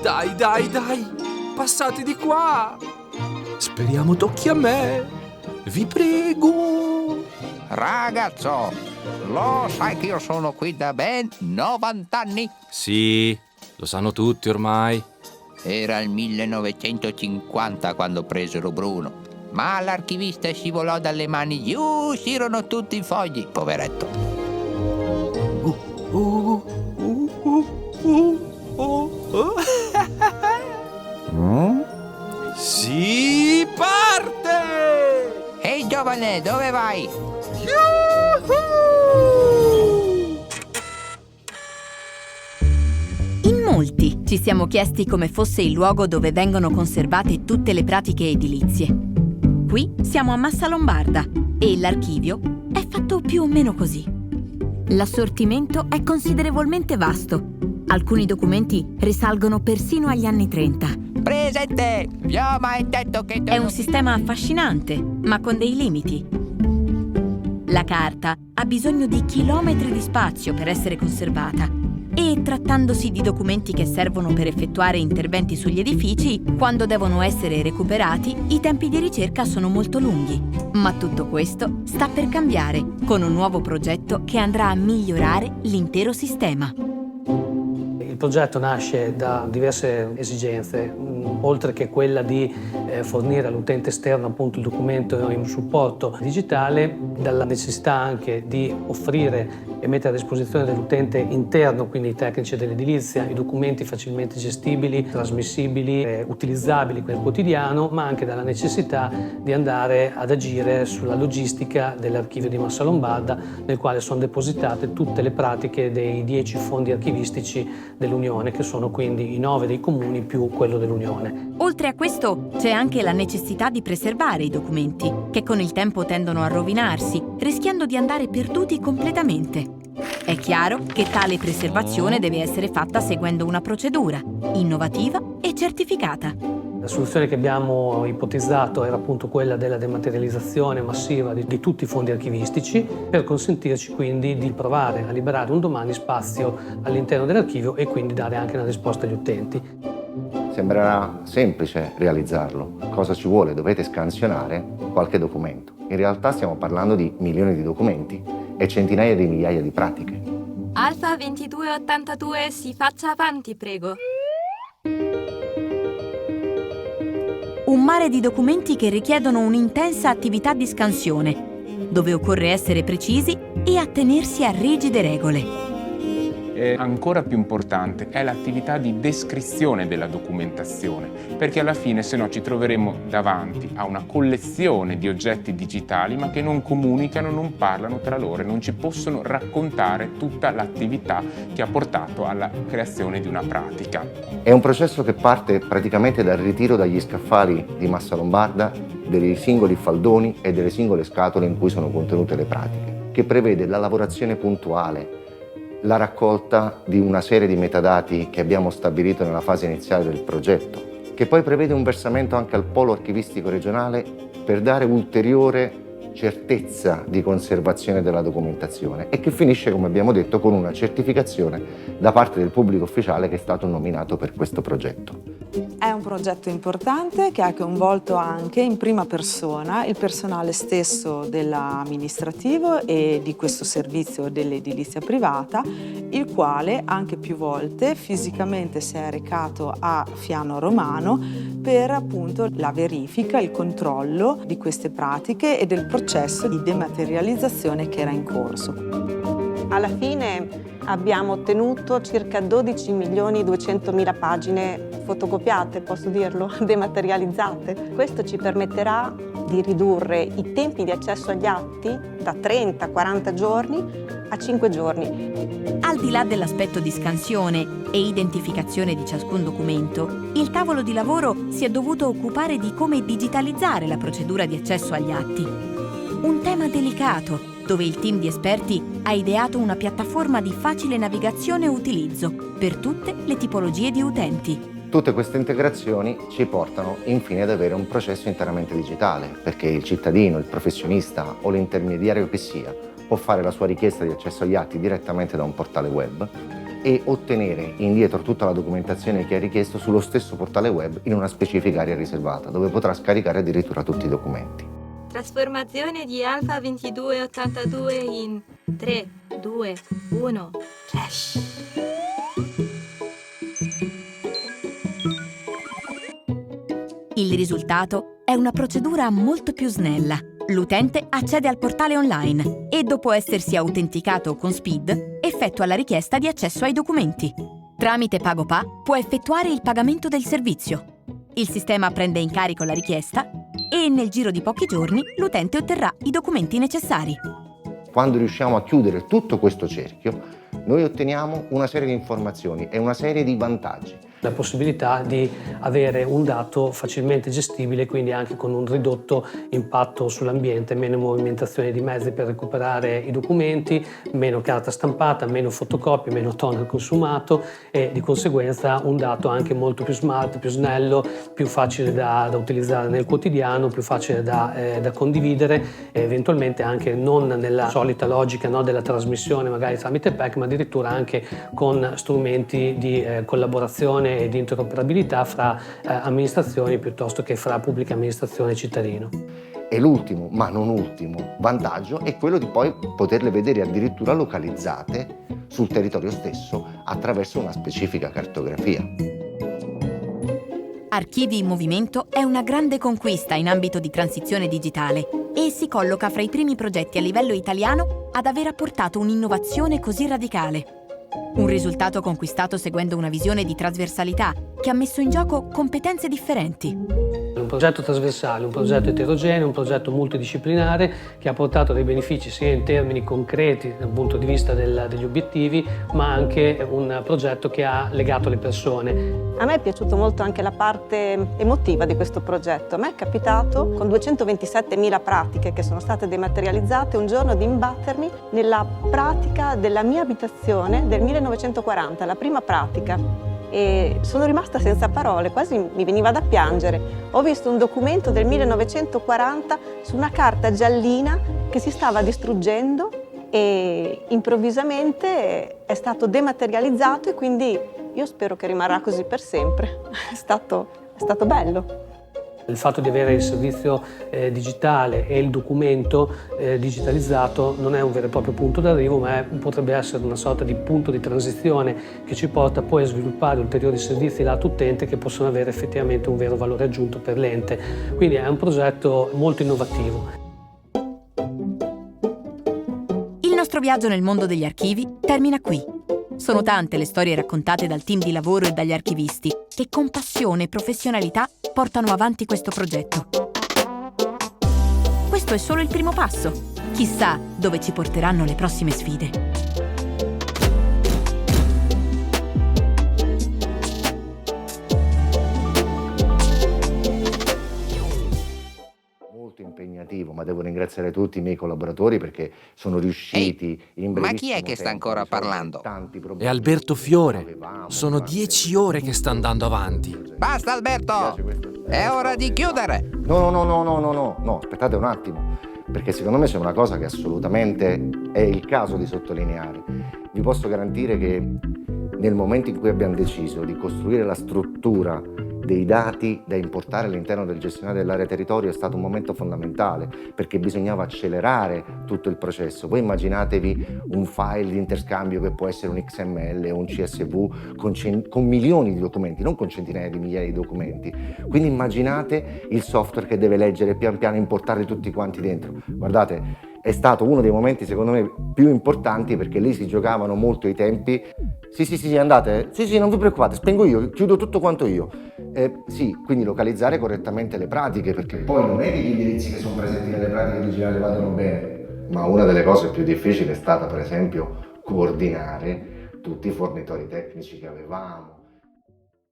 Dai, passate di qua. Speriamo tocchi a me. Vi prego. Ragazzo, lo sai che io sono qui da ben 90 anni? Sì, lo sanno tutti ormai. Era il 1950 quando presero Bruno, ma l'archivista scivolò dalle mani giù, uscirono tutti i fogli, poveretto. Si parte! Ehi giovane, dove vai? In molti ci siamo chiesti come fosse il luogo dove vengono conservate tutte le pratiche edilizie. Qui siamo a Massalombarda e l'archivio è fatto più o meno così. L'assortimento è considerevolmente vasto. Alcuni documenti risalgono persino agli anni 30. Presente! Vi ho mai detto che... È un sistema affascinante, ma con dei limiti. La carta ha bisogno di chilometri di spazio per essere conservata e, trattandosi di documenti che servono per effettuare interventi sugli edifici, quando devono essere recuperati, i tempi di ricerca sono molto lunghi. Ma tutto questo sta per cambiare con un nuovo progetto che andrà a migliorare l'intero sistema. Il progetto nasce da diverse esigenze, oltre che quella di fornire all'utente esterno appunto il documento in un supporto digitale, dalla necessità anche di offrire e mettere a disposizione dell'utente interno, quindi i tecnici dell'edilizia, i documenti facilmente gestibili, trasmissibili, utilizzabili nel quotidiano, ma anche dalla necessità di andare ad agire sulla logistica dell'archivio di Massalombarda, nel quale sono depositate tutte le pratiche dei 10 fondi archivistici dell'Unione, che sono quindi i 9 dei comuni più quello dell'Unione. Oltre a questo c'è anche la necessità di preservare i documenti, che con il tempo tendono a rovinarsi, rischiando di andare perduti completamente. È chiaro che tale preservazione deve essere fatta seguendo una procedura innovativa e certificata. La soluzione che abbiamo ipotizzato era appunto quella della dematerializzazione massiva di tutti i fondi archivistici, per consentirci quindi di provare a liberare un domani spazio all'interno dell'archivio e quindi dare anche una risposta agli utenti. Sembrerà semplice realizzarlo. Cosa ci vuole? Dovete scansionare qualche documento. In realtà stiamo parlando di milioni di documenti e centinaia di migliaia di pratiche. Alfa 2282, si faccia avanti, prego. Un mare di documenti che richiedono un'intensa attività di scansione, dove occorre essere precisi e attenersi a rigide regole. Ancora più importante è l'attività di descrizione della documentazione, perché alla fine se no ci troveremo davanti a una collezione di oggetti digitali ma che non comunicano, non parlano tra loro e non ci possono raccontare tutta l'attività che ha portato alla creazione di una pratica. È un processo che parte praticamente dal ritiro dagli scaffali di Massalombarda dei singoli faldoni e delle singole scatole in cui sono contenute le pratiche, che prevede la lavorazione puntuale, la raccolta di una serie di metadati che abbiamo stabilito nella fase iniziale del progetto, che poi prevede un versamento anche al polo archivistico regionale per dare ulteriore certezza di conservazione della documentazione e che finisce, come abbiamo detto, con una certificazione da parte del pubblico ufficiale che è stato nominato per questo progetto. È un progetto importante che ha coinvolto anche in prima persona il personale stesso dell'amministrativo e di questo servizio dell'edilizia privata, il quale anche più volte fisicamente si è recato a Fiano Romano per appunto la verifica, il controllo di queste pratiche e del processo di dematerializzazione che era in corso. Alla fine abbiamo ottenuto circa 12.200.000 pagine fotocopiate, posso dirlo, dematerializzate. Questo ci permetterà di ridurre i tempi di accesso agli atti da 30-40 giorni a 5 giorni. Al di là dell'aspetto di scansione e identificazione di ciascun documento, il tavolo di lavoro si è dovuto occupare di come digitalizzare la procedura di accesso agli atti. Un tema delicato, dove il team di esperti ha ideato una piattaforma di facile navigazione e utilizzo per tutte le tipologie di utenti. Tutte queste integrazioni ci portano infine ad avere un processo interamente digitale, perché il cittadino, il professionista o l'intermediario che sia può fare la sua richiesta di accesso agli atti direttamente da un portale web e ottenere indietro tutta la documentazione che ha richiesto sullo stesso portale web in una specifica area riservata, dove potrà scaricare addirittura tutti i documenti. Trasformazione di Alfa 2282 in 3, 2, 1, flash. Il risultato è una procedura molto più snella. L'utente accede al portale online e, dopo essersi autenticato con SPID, effettua la richiesta di accesso ai documenti. Tramite PagoPA può effettuare il pagamento del servizio. Il sistema prende in carico la richiesta e nel giro di pochi giorni l'utente otterrà i documenti necessari. Quando riusciamo a chiudere tutto questo cerchio, noi otteniamo una serie di informazioni e una serie di vantaggi. La possibilità di avere un dato facilmente gestibile, quindi anche con un ridotto impatto sull'ambiente, meno movimentazione di mezzi per recuperare i documenti, meno carta stampata, meno fotocopie, meno toner consumato e di conseguenza un dato anche molto più smart, più snello, più facile da utilizzare nel quotidiano, più facile da condividere e eventualmente anche non nella solita logica, no, della trasmissione magari tramite PEC, ma addirittura anche con strumenti di collaborazione e di interoperabilità fra amministrazioni piuttosto che fra pubblica amministrazione e cittadino. E l'ultimo, ma non ultimo, vantaggio è quello di poi poterle vedere addirittura localizzate sul territorio stesso attraverso una specifica cartografia. Archivi in Movimento è una grande conquista in ambito di transizione digitale e si colloca fra i primi progetti a livello italiano ad aver apportato un'innovazione così radicale. Un risultato conquistato seguendo una visione di trasversalità che ha messo in gioco competenze differenti. Un progetto trasversale, un progetto eterogeneo, un progetto multidisciplinare che ha portato dei benefici sia in termini concreti dal punto di vista degli obiettivi, ma anche un progetto che ha legato le persone. A me è piaciuta molto anche la parte emotiva di questo progetto. A me è capitato, con 227.000 pratiche che sono state dematerializzate, un giorno di imbattermi nella pratica della mia abitazione del 1940, la prima pratica. E sono rimasta senza parole, quasi mi veniva da piangere. Ho visto un documento del 1940 su una carta giallina che si stava distruggendo e improvvisamente è stato dematerializzato e quindi io spero che rimarrà così per sempre. È stato bello. Il fatto di avere il servizio digitale e il documento digitalizzato non è un vero e proprio punto d'arrivo, ma potrebbe essere una sorta di punto di transizione che ci porta poi a sviluppare ulteriori servizi lato utente che possono avere effettivamente un vero valore aggiunto per l'ente. Quindi è un progetto molto innovativo. Il nostro viaggio nel mondo degli archivi termina qui. Sono tante le storie raccontate dal team di lavoro e dagli archivisti che con passione e professionalità portano avanti questo progetto. Questo è solo il primo passo. Chissà dove ci porteranno le prossime sfide. Molto impegnativo, ma devo ringraziare tutti i miei collaboratori perché sono riusciti in brevissimo ma chi è che sta tempo ancora a risolvere parlando? tanti problemi È Alberto Fiore. che avevamo, Sono parte 10 ore che sta andando avanti. Basta Alberto! È ora di chiudere! No, aspettate un attimo, perché secondo me c'è una cosa che assolutamente è il caso di sottolineare. Vi posso garantire che nel momento in cui abbiamo deciso di costruire la struttura dei dati da importare all'interno del gestionale dell'area territorio è stato un momento fondamentale perché bisognava accelerare tutto il processo. Voi immaginatevi un file di interscambio che può essere un XML o un CSV con milioni di documenti, non con centinaia di migliaia di documenti. Quindi immaginate il software che deve leggere pian piano, importarli tutti quanti dentro. Guardate, è stato uno dei momenti secondo me più importanti perché lì si giocavano molto i tempi. Sì, andate. Sì, non vi preoccupate, spengo io, chiudo tutto quanto io. Sì, quindi localizzare correttamente le pratiche, perché poi non è che gli indirizzi che sono presenti nelle pratiche originali vadano bene, ma una delle cose più difficili è stata per esempio coordinare tutti i fornitori tecnici che avevamo.